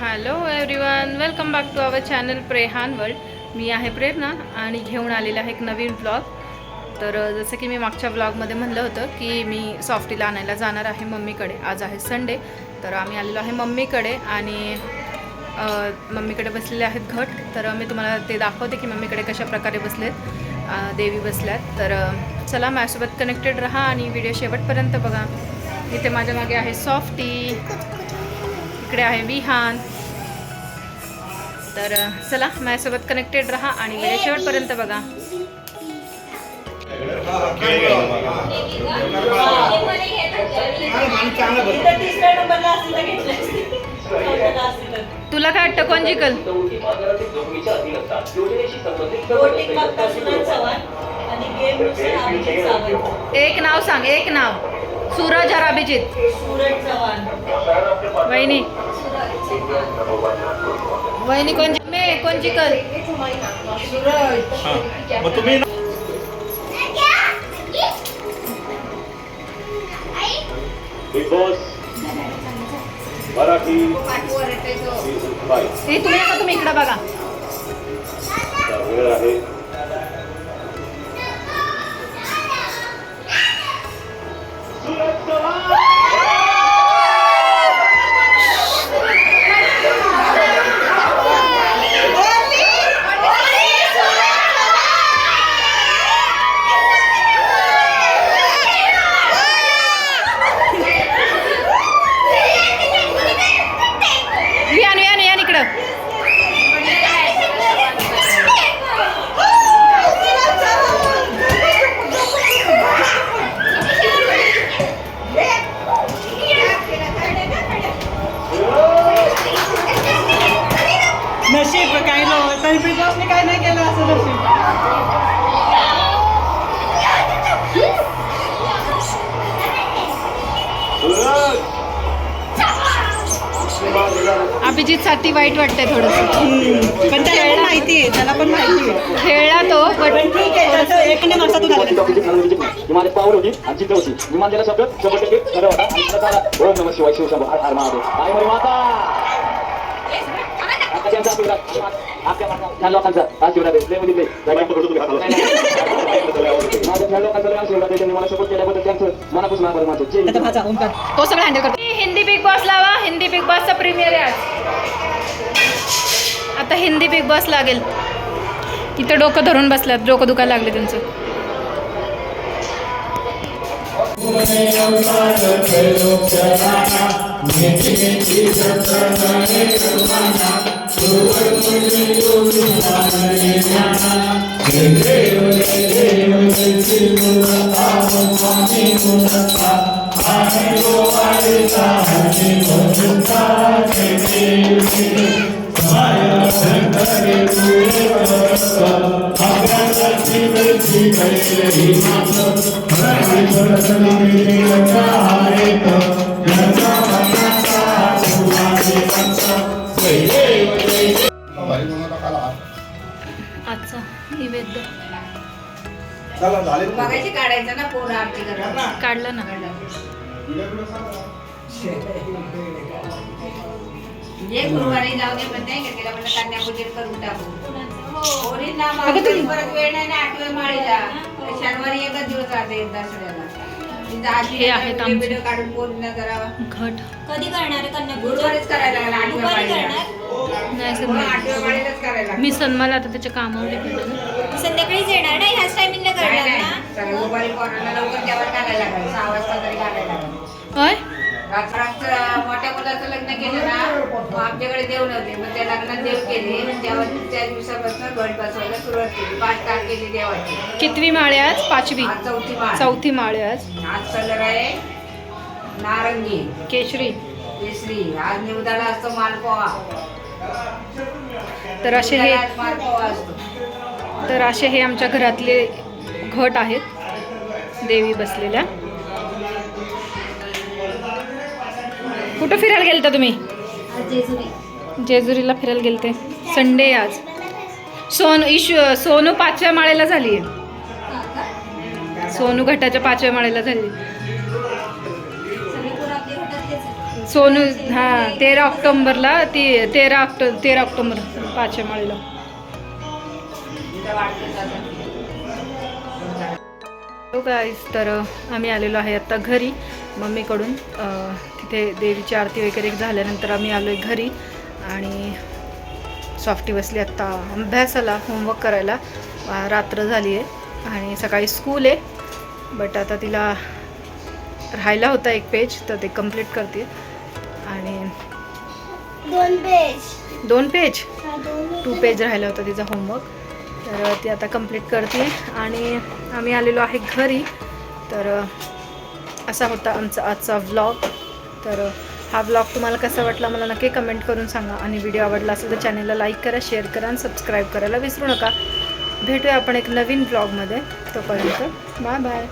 Hello everyone, welcome back to our channel Prehan world. मी आहे प्रेरणा आणि घेऊन आलेला आहे एक नवीन व्लॉग. तर जसं की मी मागच्या व्लॉगमध्ये म्हणलं होतं की मी सॉफ्टीला आणायला जाणार आहे मम्मीकडे. आज आहे संडे, तर आम्ही आलेलो आहे मम्मीकडे आणि मम्मीकडे बसलेले आहेत घट. तर मी तुम्हाला ते दाखवते की मम्मीकडे कशा प्रकारे बसलेत, देवी बसल्यात. तर चला माझ्यासोबत कनेक्टेड राहा आणि व्हिडिओ शेवटपर्यंत बघा. इथे माझ्या मागे आहे सॉफ्टी, इकडे आहे विहान. तर चला माझ्यासोबत कनेक्टेड राहा आणि व्हिडिओ शेवटपर्यंत बघा. तुला काय वाटतं कोण जिंकल? एक नाव सांग, एक नाव. सूरज और अभिजित. वहिनी वहिनी कोण जिंकल? बिग बॉस मराठी तुम्ही इकडे बघा. वेळ आहे. विहान इकडं. नशीब काय तरी बिग बॉसने काय नाही केलं असं नशीब. अभिजित साठी वाईट वाटतंय थोडंसं, पण त्याला पण माहिती आहे, त्याला पण माहिती आहे. खेळला तो पण ठीक आहे, त्याचं एकने माणसातून माझी पावर होती आणि चित्र होती. विमान दिला शब्द 100% खरं होता आणि खरं झाला. ओम नमः शिवाय, शिवशंभो, हर हर महादेव. आई मरी माता त्यांचा आशीर्वाद आपल्या ह्या लोकांचा आशीर्वाद आहे. प्ले मध्ये माझ्या ह्या लोकांचा आशीर्वाद आहे. त्यांनी मला सपोर्ट केल्याबद्दल त्यांचं मनापासून आभार मानतो. तो सगळं हँडल करतो. हिंदी बिग बॉस लावा. हिंदी बिग बॉसचा प्रीमियर आहे आज. आता हिंदी बिग बॉस लागेल. इथं डोकं धरून बसल्यात, डोकं दुखायला लागले त्यांचं. आजचा निवेद्य बघायची काढायचं ना पोरं आरती करा. काढलं ना. जे गुरुवारी जाऊ दे पण नाही का तिला म्हणलं कन्यापूजन करून टाकू. पोरींना परत वेळ नाही ना 8व्या माळीला. शनिवारी एकच दिवस राहते दसऱ्याला. हे आहेत आमचे व्हिडिओ काढून पोरींना जरा घट. कधी करणार आहे कन्यापूजन? गुरुवारीच करायला लागला 8व्या माळीला. नाही 8व्या माळीलाच करायला लागला. मी सन्माला आता त्याच्या कामावर डिपेंड. संध्याकाळीच येणार ना, ह्याच टायमिंगला करणार ना. सगळं मोबाईल पोरांना लवकर जेवण घालायला लागलं. 6 वाजता तरी घालायला लागलं. होय. रात्रात मोठ्या मुलाचं लग्न केलं ना, मग आमच्याकडे देव नव्हते. मग त्या लग्नात देव केले. तेव्हा त्या दिवसापासून घट बसवायला सुरुवात केली. 5 तास केली देवाची. कितवी माळ आहे आज? 5वी. आज 4थी माळ. 4थी माळ आहे आज. आज कलर आहे नारंगी केशरी. केसरी. आज निवदाला असतो मालपोहा. तर असे हे आज मालपोहा असतो. तर असे हे आमच्या घरातले घट आहेत देवी बसलेल्या. कुठं फिरायला गेलता तुम्ही? जेजुरीला फिरायला गेलते. संडे आज. सोनू 5व्या माळेला झाली. सोनू घाटाच्या 5व्या माळेला झाली. सोनू हां 13 ऑक्टोंबरला ती 13 ऑक्टोबर 5 माळीला. हो गाईस, तर आम्ही आलेलो आहे आत्ता घरी मम्मीकडून. तिथे देवीची आरती वगैरे झाल्यानंतर आम्ही आलो आहे घरी आणि सॉफ्टी बसली आत्ता अभ्यासाला, होमवर्क करायला. रात्र झाली आहे आणि सकाळी स्कूल आहे, बट आता तिला राहायला होता एक पेज तर ते कंप्लीट करते. आणि 2 पेज 2 पेज राहिला होता तिचा होमवर्क, तर ती आता कंप्लीट करते. आणि आम्ही आलेलो आहे घरी. तर असा होता आमचा आजचा व्लॉग. तर हा व्लॉग तुम्हाला कसा वाटला मला नक्की कमेंट करून सांगा. आणि व्हिडिओ आवडला असेल तर चॅनलला लाईक करा, शेअर करा आणि सबस्क्राईब करायला विसरू नका. भेटूया आपण एक नवीन व्लॉगमध्ये. तोपर्यंत बाय बाय.